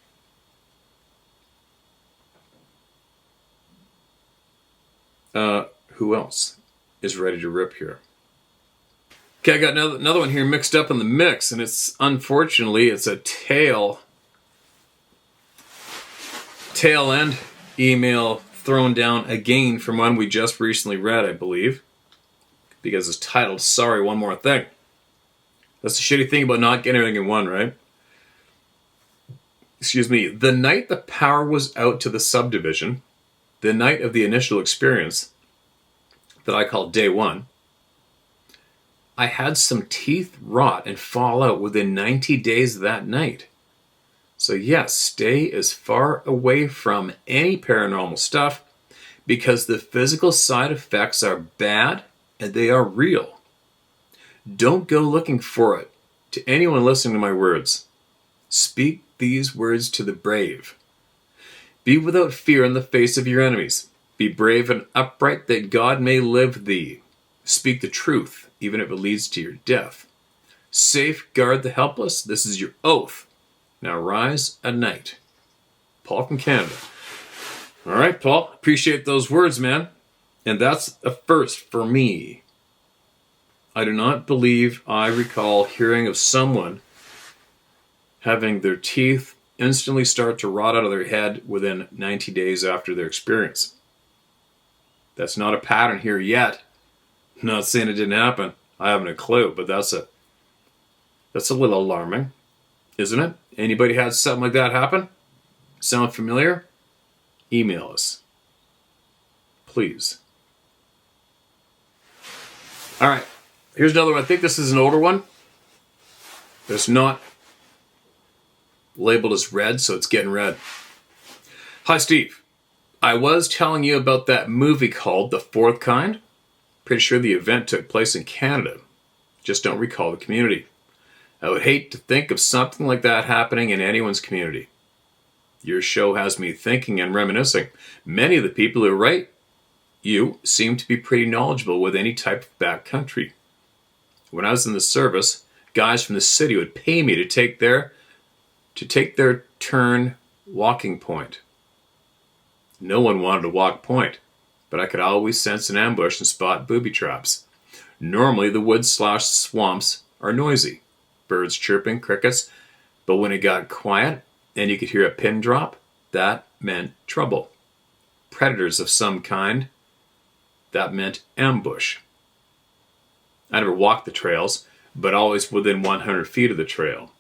Speaker 1: Who else is ready to rip here? Okay, I got another one here mixed up in the mix, and unfortunately it's a tail end email thrown down again from one we just recently read, I believe, because it's titled "Sorry, One More Thing." That's the shitty thing about not getting everything in one, right? Excuse me. The night the power was out to the subdivision, the night of the initial experience that I call day one, I had some teeth rot and fall out within 90 days that night. So yes, stay as far away from any paranormal stuff because the physical side effects are bad and they are real. Don't go looking for it. To anyone listening to my words, speak these words to the brave. Be without fear in the face of your enemies. Be brave and upright that God may live thee. Speak the truth, even if it leads to your death. Safeguard the helpless. This is your oath. Now rise at night. Paul from Canada. All right, Paul. Appreciate those words, man. And that's a first for me. I do not believe I recall hearing of someone having their teeth instantly start to rot out of their head within 90 days after their experience. That's not a pattern here yet. I'm not saying it didn't happen. I haven't a clue, but that's a little alarming, isn't it? Anybody had something like that happen? Sound familiar? Email us, please. All right, here's another one. I think this is an older one. It's not labeled as red, so it's getting red. Hi, Steve. I was telling you about that movie called The Fourth Kind. Pretty sure the event took place in Canada. Just don't recall the community. I would hate to think of something like that happening in anyone's community. Your show has me thinking and reminiscing. Many of the people who write you seem to be pretty knowledgeable with any type of backcountry. When I was in the service, guys from the city would pay me to take their turn walking point. No one wanted to walk point, but I could always sense an ambush and spot booby traps. Normally the woods/swamps are noisy. Birds chirping, crickets, but when it got quiet and you could hear a pin drop, that meant trouble. Predators of some kind, that meant ambush. I never walked the trails, but always within 100 feet of the trail.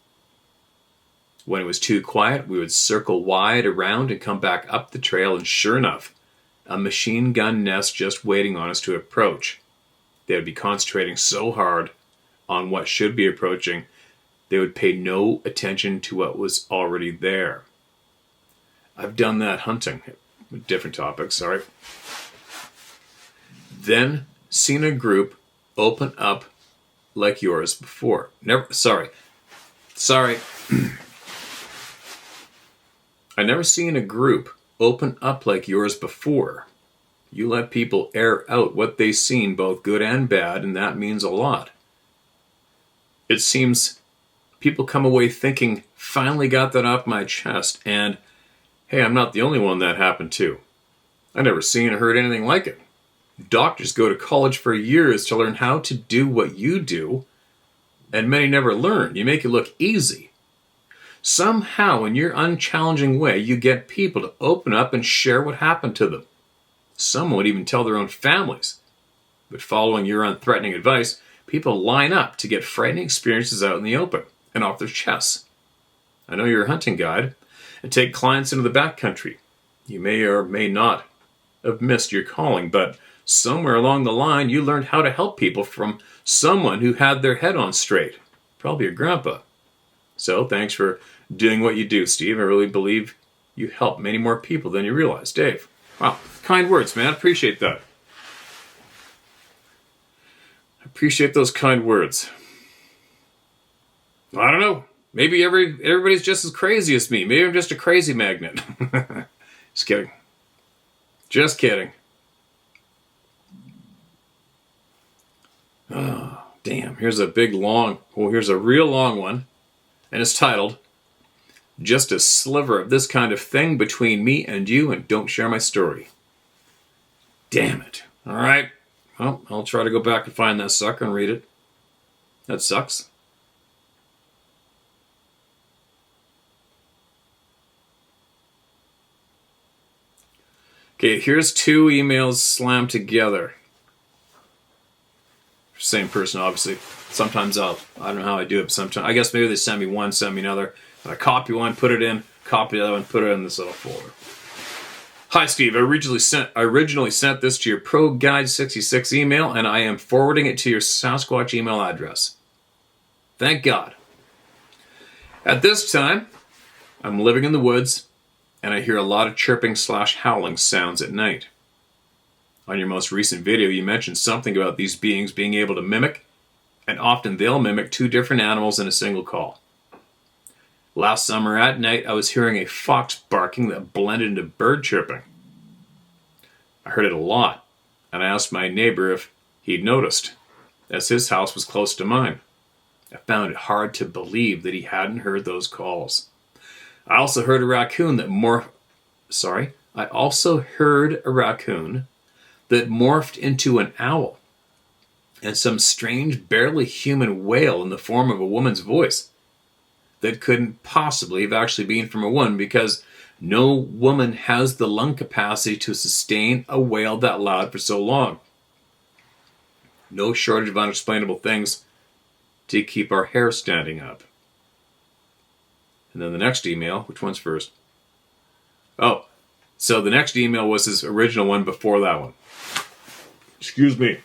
Speaker 1: When it was too quiet, we would circle wide around and come back up the trail, and sure enough, a machine gun nest just waiting on us to approach. They would be concentrating so hard on what should be approaching, they would pay no attention to what was already there. I've done that hunting. Different topic, sorry. Then seen a group open up like yours before. Sorry. I never seen a group open up like yours before. You let people air out what they've seen, both good and bad, and that means a lot. It seems people come away thinking, finally got that off my chest, and hey, I'm not the only one that happened to. I never seen or heard anything like it. Doctors go to college for years to learn how to do what you do, and many never learn. You make it look easy. Somehow, in your unchallenging way, you get people to open up and share what happened to them. Some would even tell their own families. But following your unthreatening advice, people line up to get frightening experiences out in the open and off their chests. I know you're a hunting guide and take clients into the backcountry. You may or may not have missed your calling, but somewhere along the line, you learned how to help people from someone who had their head on straight. Probably your grandpa. So thanks for doing what you do, Steve. I really believe you help many more people than you realize. Dave. Wow. Kind words, man. Appreciate that. Appreciate those kind words. I don't know. Maybe everybody's just as crazy as me. Maybe I'm just a crazy magnet. Just kidding. Just kidding. Oh, damn. Here's a real long one. and it's titled, "Just a Sliver of This Kind of Thing Between Me and You, and Don't Share My Story." Damn it. All right. Well, I'll try to go back and find that sucker and read it. That sucks. Okay, here's 2 emails slammed together. Same person, obviously. Sometimes I don't know how I do it, but sometimes, I guess maybe they send me one, send me another, and I copy one, put it in, copy the other one, put it in this little folder. Hi, Steve. I originally sent this to your Pro Guide 66 email, and I am forwarding it to your Sasquatch email address. Thank God. At this time, I'm living in the woods, and I hear a lot of chirping/howling sounds at night. On your most recent video, you mentioned something about these beings being able to mimic, and often they'll mimic 2 different animals in a single call. Last summer at night, I was hearing a fox barking that blended into bird chirping. I heard it a lot, and I asked my neighbor if he'd noticed, as his house was close to mine. I found it hard to believe that he hadn't heard those calls. I also heard a raccoon that morphed into an owl, and some strange, barely human wail in the form of a woman's voice that couldn't possibly have actually been from a woman, because no woman has the lung capacity to sustain a wail that loud for so long. No shortage of unexplainable things to keep our hair standing up. And then the next email, which one's first? Oh, so the next email was his original one before that one. Excuse me.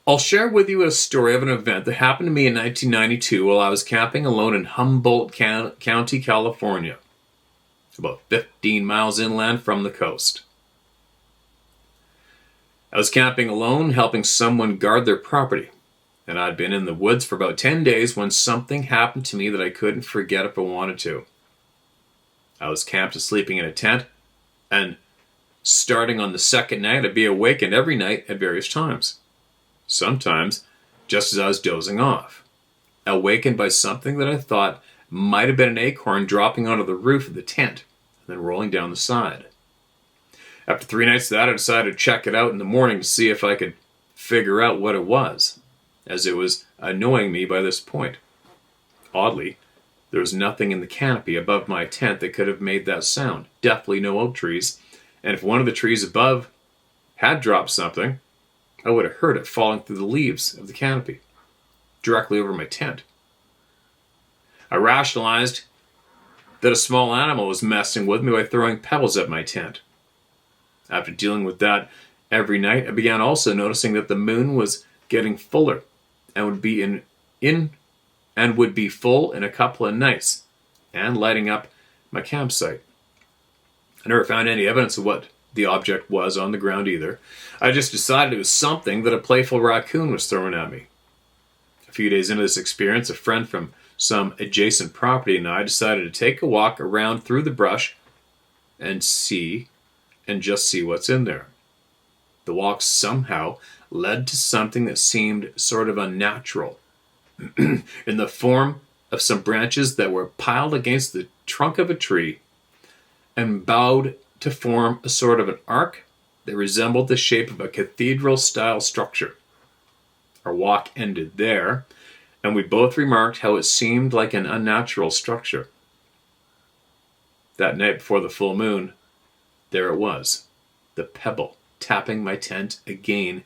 Speaker 1: I'll share with you a story of an event that happened to me in 1992 while I was camping alone in Humboldt County, California, about 15 miles inland from the coast. I was camping alone, helping someone guard their property, and I'd been in the woods for about 10 days when something happened to me that I couldn't forget if I wanted to. I was camped and sleeping in a tent, and starting on the second night, I'd be awakened every night at various times. Sometimes, just as I was dozing off, awakened by something that I thought might have been an acorn dropping onto the roof of the tent and then rolling down the side. After 3 nights of that, I decided to check it out in the morning to see if I could figure out what it was, as it was annoying me by this point. Oddly, there was nothing in the canopy above my tent that could have made that sound. Definitely no oak trees, and if one of the trees above had dropped something, I would have heard it falling through the leaves of the canopy, directly over my tent. I rationalized that a small animal was messing with me by throwing pebbles at my tent. After dealing with that every night, I began also noticing that the moon was getting fuller and would be full in a couple of nights and lighting up my campsite. I never found any evidence of what the object was on the ground either. I just decided it was something that a playful raccoon was throwing at me. A few days into this experience, a friend from some adjacent property and I decided to take a walk around through the brush and just see what's in there. The walk somehow led to something that seemed sort of unnatural, in the form of some branches that were piled against the trunk of a tree and bowed to form a sort of an arc that resembled the shape of a cathedral-style structure. Our walk ended there, and we both remarked how it seemed like an unnatural structure. That night before the full moon, there it was, the pebble tapping my tent again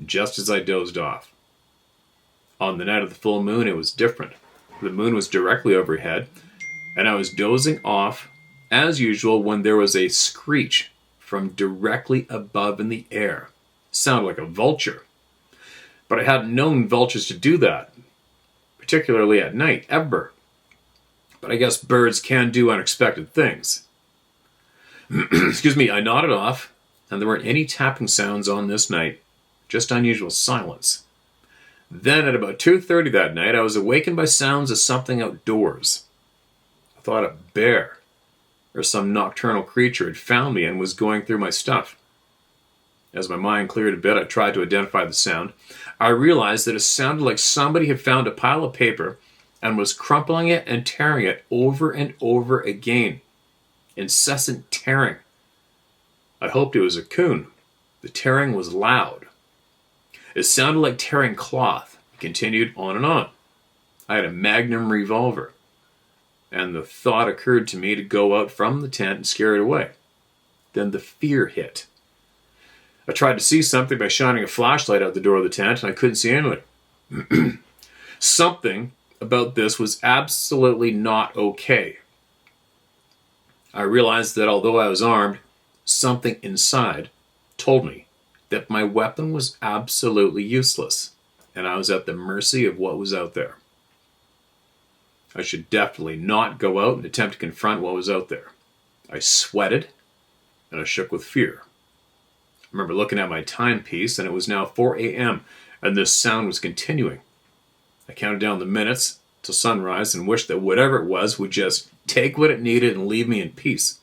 Speaker 1: just as I dozed off. On the night of the full moon, it was different. The moon was directly overhead, and I was dozing off as usual when there was a screech from directly above in the air. It sounded like a vulture. But I hadn't known vultures to do that, particularly at night, ever. But I guess birds can do unexpected things. Excuse me, I nodded off, and there weren't any tapping sounds on this night, just unusual silence. Then at about 2:30 that night, I was awakened by sounds of something outdoors. I thought a bear or some nocturnal creature had found me and was going through my stuff. As my mind cleared a bit, I tried to identify the sound. I realized that it sounded like somebody had found a pile of paper and was crumpling it and tearing it over and over again. Incessant tearing. I hoped it was a coon. The tearing was loud. It sounded like tearing cloth. It continued on and on. I had a Magnum revolver, and the thought occurred to me to go out from the tent and scare it away. Then the fear hit. I tried to see something by shining a flashlight out the door of the tent, and I couldn't see anything. Something about this was absolutely not okay. I realized that although I was armed, something inside told me that my weapon was absolutely useless, and I was at the mercy of what was out there. I should definitely not go out and attempt to confront what was out there. I sweated, and I shook with fear. I remember looking at my timepiece, and it was now 4 a.m., and this sound was continuing. I counted down the minutes till sunrise and wished that whatever it was would just take what it needed and leave me in peace.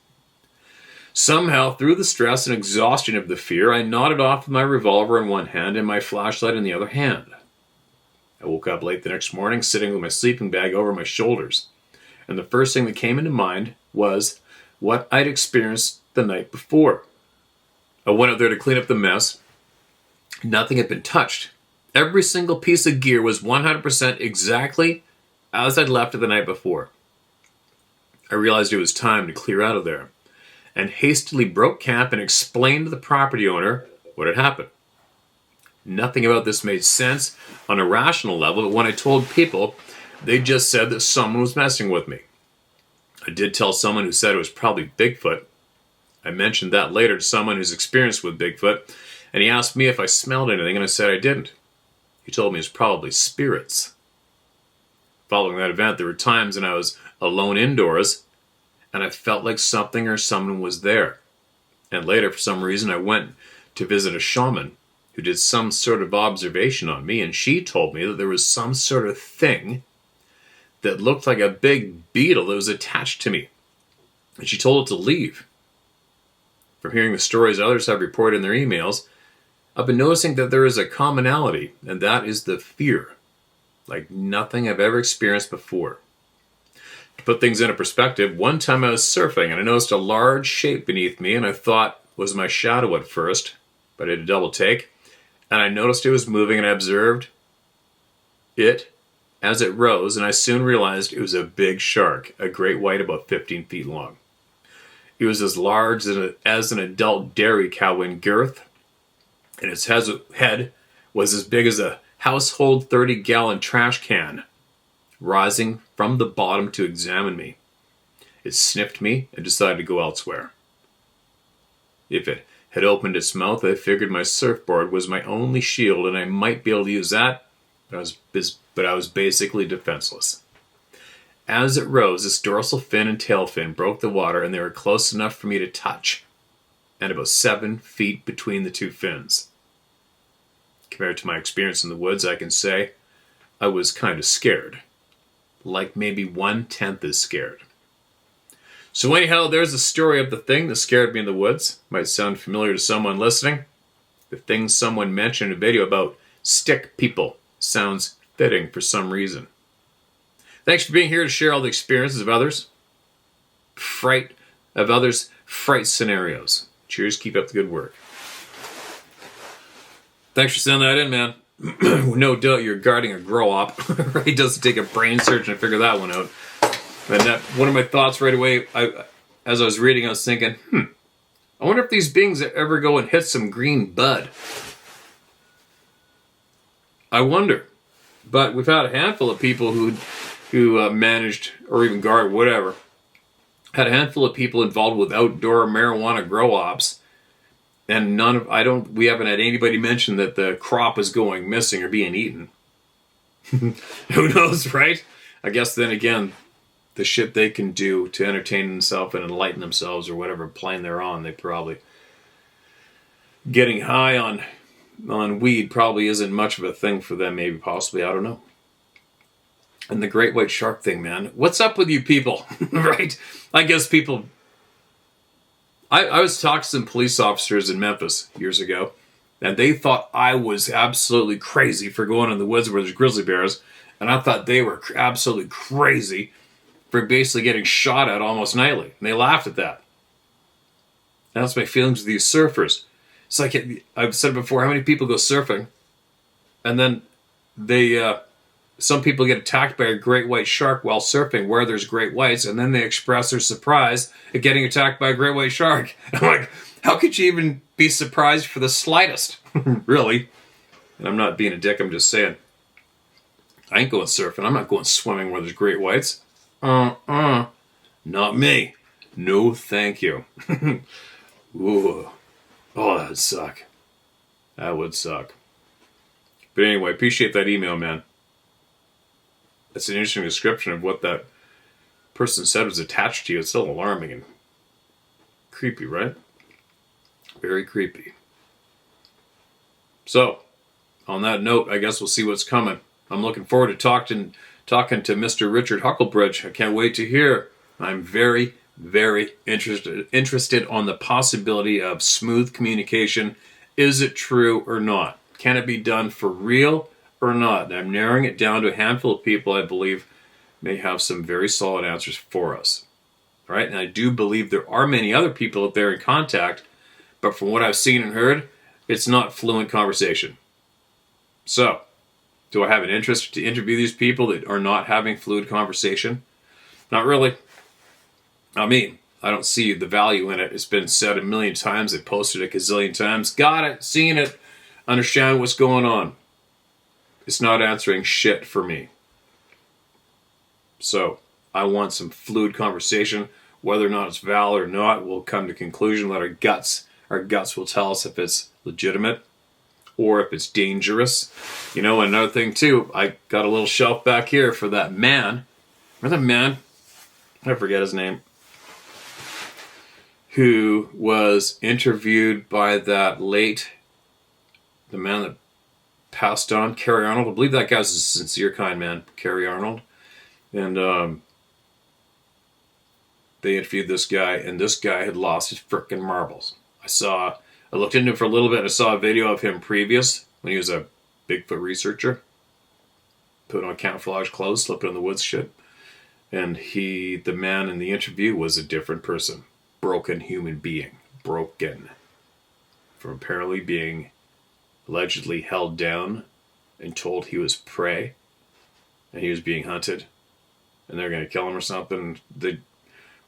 Speaker 1: Somehow, through the stress and exhaustion of the fear, I nodded off with my revolver in one hand and my flashlight in the other hand. I woke up late the next morning, sitting with my sleeping bag over my shoulders, and the first thing that came into mind was what I'd experienced the night before. I went out there to clean up the mess. Nothing had been touched. Every single piece of gear was 100% exactly as I'd left it the night before. I realized it was time to clear out of there, and hastily broke camp and explained to the property owner what had happened. Nothing about this made sense on a rational level, but when I told people, they just said that someone was messing with me. I did tell someone who said it was probably Bigfoot. I mentioned that later to someone who's experienced with Bigfoot, and he asked me if I smelled anything, and I said I didn't. He told me it was probably spirits. Following that event, there were times when I was alone indoors, and I felt like something or someone was there. And later, for some reason, I went to visit a shaman who did some sort of observation on me, and she told me that there was some sort of thing that looked like a big beetle that was attached to me. And she told it to leave. From hearing the stories others have reported in their emails, I've been noticing that there is a commonality, and that is the fear, like nothing I've ever experienced before. To put things into perspective, one time I was surfing and I noticed a large shape beneath me, and I thought it was my shadow at first, but I did a double take, and I noticed it was moving, and I observed it as it rose, and I soon realized it was a big shark, a great white about 15 feet long. It was as large as an adult dairy cow in girth, and its head was as big as a household 30-gallon trash can, rising from the bottom to examine me. It sniffed me and decided to go elsewhere. If it had opened its mouth, I figured my surfboard was my only shield, and I might be able to use that, but I was basically defenseless. As it rose, its dorsal fin and tail fin broke the water, and they were close enough for me to touch, and about 7 feet between the two fins. Compared to my experience in the woods, I can say I was kind of scared. Like maybe 1/10 as scared. So anyhow, there's the story of the thing that scared me in the woods. Might sound familiar to someone listening. The thing someone mentioned in a video about stick people sounds fitting for some reason. Thanks for being here to share all the experiences of others. Fright scenarios. Cheers, keep up the good work. Thanks for sending that in, man. No doubt you're guarding a grow-op. It doesn't take a brain surgeon to figure that one out. And one of my thoughts right away, as I was reading, I was thinking, I wonder if these beings ever go and hit some green bud. I wonder. But we've had a handful of people who managed, or even guard, whatever, had a handful of people involved with outdoor marijuana grow-ops. And we haven't had anybody mention that the crop is going missing or being eaten. Who knows, right? I guess then again, the shit they can do to entertain themselves and enlighten themselves or whatever plane they're on, they probably... Getting high on weed probably isn't much of a thing for them, maybe, possibly, I don't know. And the great white shark thing, man. What's up with you people, right? I guess people... I was talking to some police officers in Memphis years ago, and they thought I was absolutely crazy for going in the woods where there's grizzly bears And I thought they were absolutely crazy for basically getting shot at almost nightly. And they laughed at that. And that's my feelings with these surfers. It's like, I've said before, how many people go surfing and then some people get attacked by a great white shark while surfing where there's great whites, and then they express their surprise at getting attacked by a great white shark. I'm like, how could you even be surprised for the slightest? Really? And I'm not being a dick, I'm just saying. I ain't going surfing. I'm not going swimming where there's great whites. Not me. No, thank you. Ooh. Oh, that would suck. That would suck. But anyway, appreciate that email, man. That's an interesting description of what that person said was attached to you. It's still alarming and creepy, right? Very creepy. So, on that note, I guess we'll see what's coming. I'm looking forward to talking to Mr. Richard Hucklebridge. I can't wait to hear. I'm very, very interested on the possibility of smooth communication. Is it true or not? Can it be done for real or not? And I'm narrowing it down to a handful of people I believe may have some very solid answers for us. All right? And I do believe there are many other people out there in contact, but from what I've seen and heard, it's not fluent conversation. So, do I have an interest to interview these people that are not having fluid conversation? Not really. I mean, I don't see the value in it. It's been said a million times. I posted it a gazillion times. Got it. Seen it. Understand what's going on. It's not answering shit for me. So, I want some fluid conversation. Whether or not it's valid or not, we'll come to conclusion. Let our guts will tell us if it's legitimate or if it's dangerous. You know, another thing too, I got a little shelf back here for that man. Remember that man? I forget his name. Who was interviewed by the man that passed on, Kerry Arnold. I believe that guy's a sincere kind man, Kerry Arnold. And they interviewed this guy, and this guy had lost his frickin' marbles. I looked into him for a little bit, and I saw a video of him previous, when he was a Bigfoot researcher. Put on camouflage clothes, slipping in the woods shit. And the man in the interview was a different person. Broken human being. Broken. From apparently being allegedly held down and told he was prey. And he was being hunted. And they're going to kill him or something.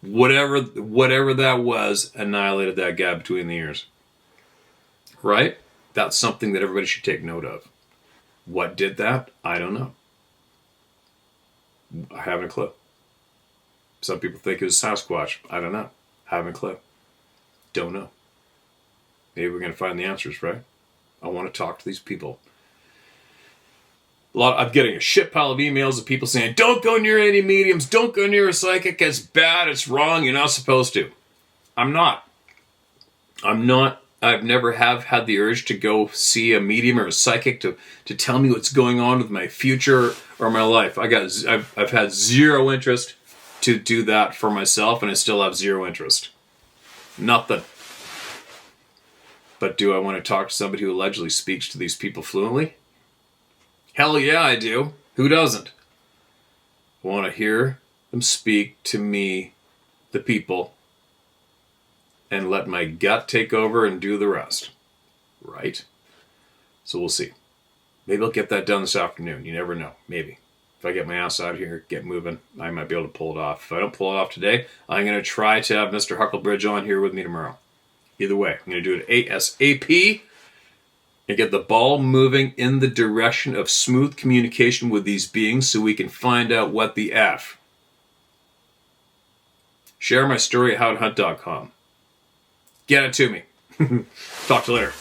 Speaker 1: Whatever that was, annihilated that guy between the ears. Right? That's something that everybody should take note of. What did that? I don't know. I haven't a clue. Some people think it was Sasquatch. I don't know. Haven't a clue. Don't know. Maybe we're going to find the answers, right? I want to talk to these people. I'm getting a shit pile of emails of people saying, don't go near any mediums, don't go near a psychic, it's bad, it's wrong, you're not supposed to. I'm not. I've never had the urge to go see a medium or a psychic to tell me what's going on with my future or my life. I've had zero interest to do that for myself, and I still have zero interest. Nothing. But do I want to talk to somebody who allegedly speaks to these people fluently? Hell yeah, I do. Who doesn't? I want to hear them speak to me, the people, and let my gut take over and do the rest. Right? So we'll see. Maybe I'll get that done this afternoon. You never know. Maybe. If I get my ass out here, get moving, I might be able to pull it off. If I don't pull it off today, I'm going to try to have Mr. Hucklebridge on here with me tomorrow. Either way, I'm going to do it ASAP and get the ball moving in the direction of smooth communication with these beings so we can find out what the F. Share my story at howtohunt.com. Get it to me. Talk to you later.